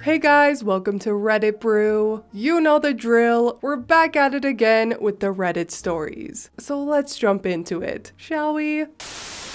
Hey guys, welcome to Reddit Brew. You know the drill. We're back at it again with the Reddit stories. So let's jump into it, shall we?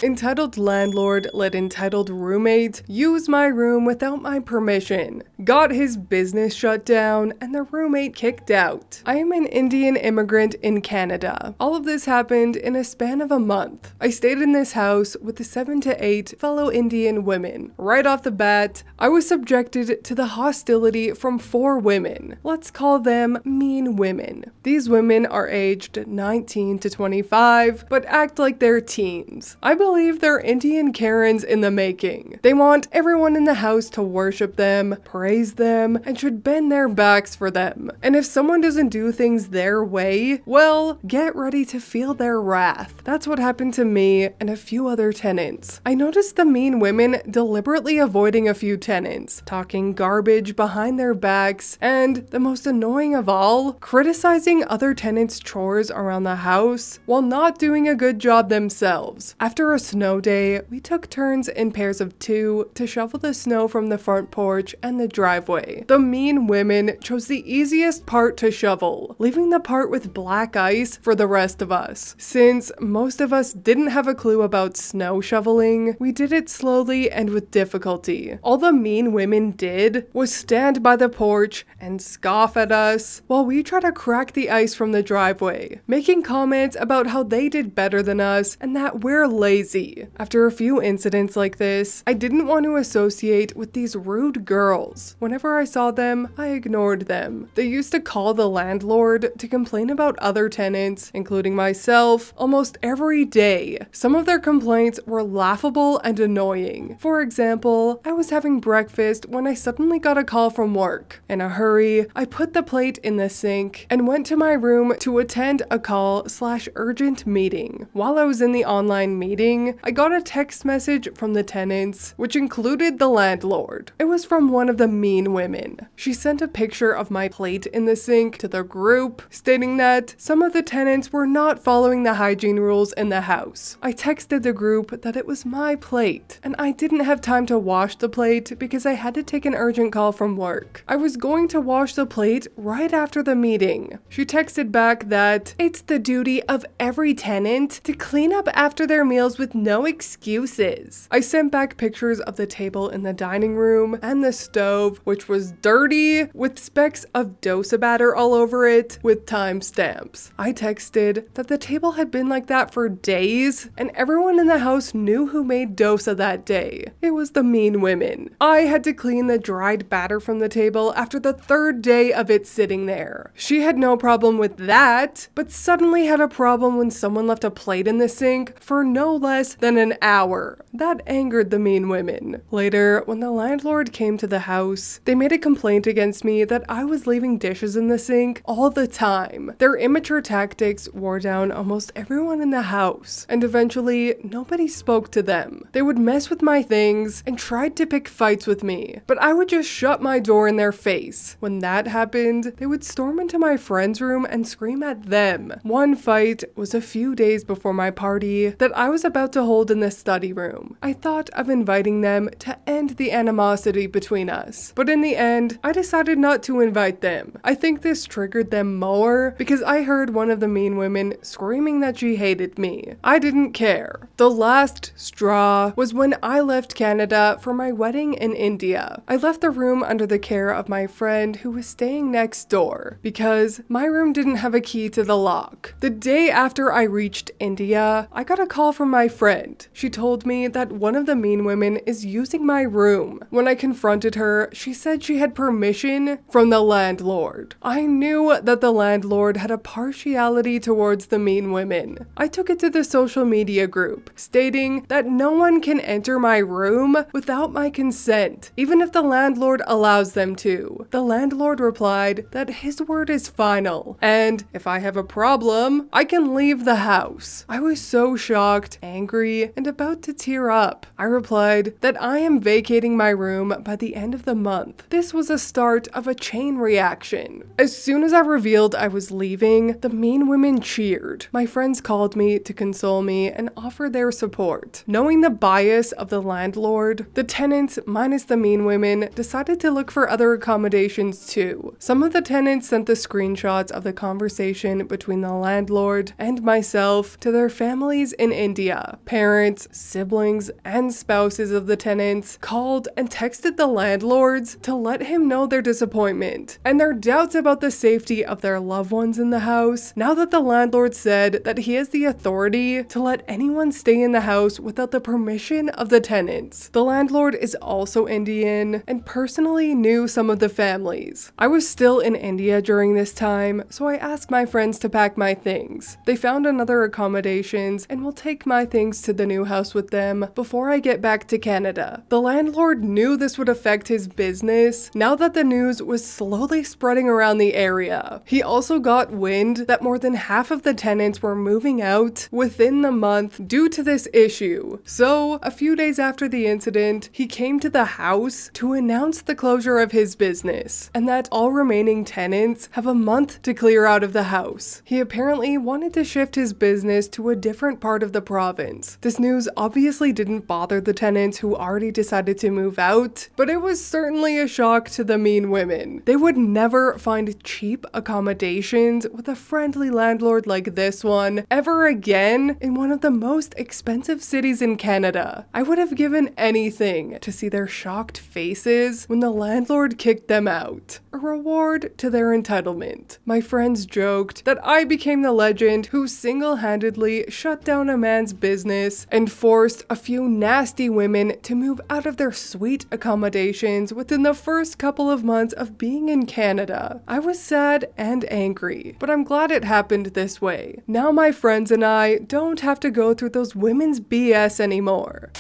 Entitled landlord let entitled roommate use my room without my permission. Got his business shut down and the roommate kicked out. I am an Indian immigrant in Canada. All of this happened in a span of a month. I stayed in this house with the 7 to 8 fellow Indian women. Right off the bat, I was subjected to the hostility from 4 women. Let's call them mean women. These women are aged 19 to 25, but act like they're teens. I believe they're Indian Karens in the making. They want everyone in the house to worship them, praise them, and should bend their backs for them. And if someone doesn't do things their way, well, get ready to feel their wrath. That's what happened to me and a few other tenants. I noticed the mean women deliberately avoiding a few tenants, talking garbage behind their backs, and the most annoying of all, criticizing other tenants' chores around the house while not doing a good job themselves. After a snow day, we took turns in pairs of 2 to shovel the snow from the front porch and the driveway. The mean women chose the easiest part to shovel, leaving the part with black ice for the rest of us. Since most of us didn't have a clue about snow shoveling, we did it slowly and with difficulty. All the mean women did was stand by the porch and scoff at us while we try to crack the ice from the driveway, making comments about how they did better than us and that we're lazy. After a few incidents like this, I didn't want to associate with these rude girls. Whenever I saw them, I ignored them. They used to call the landlord to complain about other tenants, including myself, almost every day. Some of their complaints were laughable and annoying. For example, I was having breakfast when I suddenly got a call from work. In a hurry, I put the plate in the sink and went to my room to attend a call/urgent meeting. While I was in the online meeting, I got a text message from the tenants, which included the landlord. It was from one of the mean women. She sent a picture of my plate in the sink to the group, stating that some of the tenants were not following the hygiene rules in the house. I texted the group that it was my plate, and I didn't have time to wash the plate because I had to take an urgent call from work. I was going to wash the plate right after the meeting. She texted back that it's the duty of every tenant to clean up after their meals with no excuses. I sent back pictures of the table in the dining room and the stove, which was dirty with specks of dosa batter all over it with timestamps. I texted that the table had been like that for days and everyone in the house knew who made dosa that day. It was the mean women. I had to clean the dried batter from the table after the 3rd day of it sitting there. She had no problem with that, but suddenly had a problem when someone left a plate in the sink for no less than an hour. That angered the mean women. Later, when the landlord came to the house, they made a complaint against me that I was leaving dishes in the sink all the time. Their immature tactics wore down almost everyone in the house, and eventually, nobody spoke to them. They would mess with my things and tried to pick fights with me, but I would just shut my door in their face. When that happened, they would storm into my friend's room and scream at them. One fight was a few days before my party that I was about to hold in the study room. I thought of inviting them to end the animosity between us, but in the end, I decided not to invite them. I think this triggered them more because I heard one of the mean women screaming that she hated me. I didn't care. The last straw was when I left Canada for my wedding in India. I left the room under the care of my friend who was staying next door because my room didn't have a key to the lock. The day after I reached India, I got a call from my friend. She told me that one of the mean women is using my room. When I confronted her, she said she had permission from the landlord. I knew that the landlord had a partiality towards the mean women. I took it to the social media group, stating that no one can enter my room without my consent, even if the landlord allows them to. The landlord replied that his word is final, and if I have a problem, I can leave the house. I was so shocked, angry, angry and about to tear up. I replied that I am vacating my room by the end of the month. This was a start of a chain reaction. As soon as I revealed I was leaving, the mean women cheered. My friends called me to console me and offer their support. Knowing the bias of the landlord, the tenants, minus the mean women, decided to look for other accommodations too. Some of the tenants sent the screenshots of the conversation between the landlord and myself to their families in India. Parents, siblings, and spouses of the tenants called and texted the landlords to let him know their disappointment and their doubts about the safety of their loved ones in the house, now that the landlord said that he has the authority to let anyone stay in the house without the permission of the tenants. The landlord is also Indian and personally knew some of the families. I was still in India during this time, so I asked my friends to pack my things. They found another accommodations and will take my things to the new house with them before I get back to Canada. The landlord knew this would affect his business now that the news was slowly spreading around the area. He also got wind that more than half of the tenants were moving out within the month due to this issue. So, a few days after the incident, he came to the house to announce the closure of his business and that all remaining tenants have a month to clear out of the house. He apparently wanted to shift his business to a different part of the province. This news obviously didn't bother the tenants who already decided to move out, but it was certainly a shock to the mean women. They would never find cheap accommodations with a friendly landlord like this one ever again in one of the most expensive cities in Canada. I would have given anything to see their shocked faces when the landlord kicked them out. A reward to their entitlement. My friends joked that I became the legend who single-handedly shut down a man's business and forced a few nasty women to move out of their sweet accommodations within the first couple of months of being in Canada. I was sad and angry, but I'm glad it happened this way. Now my friends and I don't have to go through those women's BS anymore.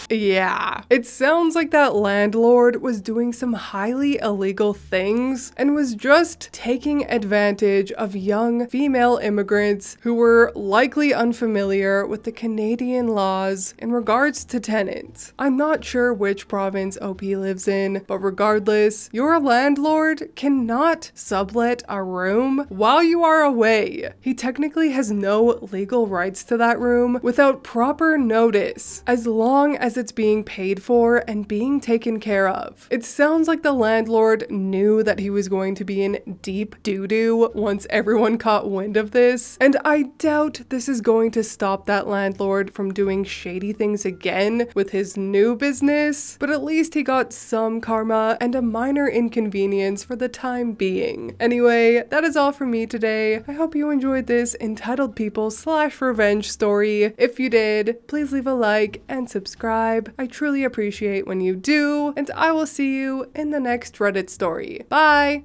Yeah, it sounds like that landlord was doing some highly illegal things and was just taking advantage of young female immigrants who were likely unfamiliar with the Canadian laws in regards to tenants. I'm not sure which province OP lives in, but regardless, your landlord cannot sublet a room while you are away. He technically has no legal rights to that room without proper notice, as long as it's being paid for and being taken care of. It sounds like the landlord knew that he was going to be in deep doo-doo once everyone caught wind of this, and I doubt this is going to stop that landlord from doing shady things again with his new business, but at least he got some karma and a minor inconvenience for the time being. Anyway, that is all from me today. I hope you enjoyed this Entitled People / revenge story. If you did, please leave a like and subscribe. I truly appreciate when you do, and I will see you in the next Reddit story. Bye!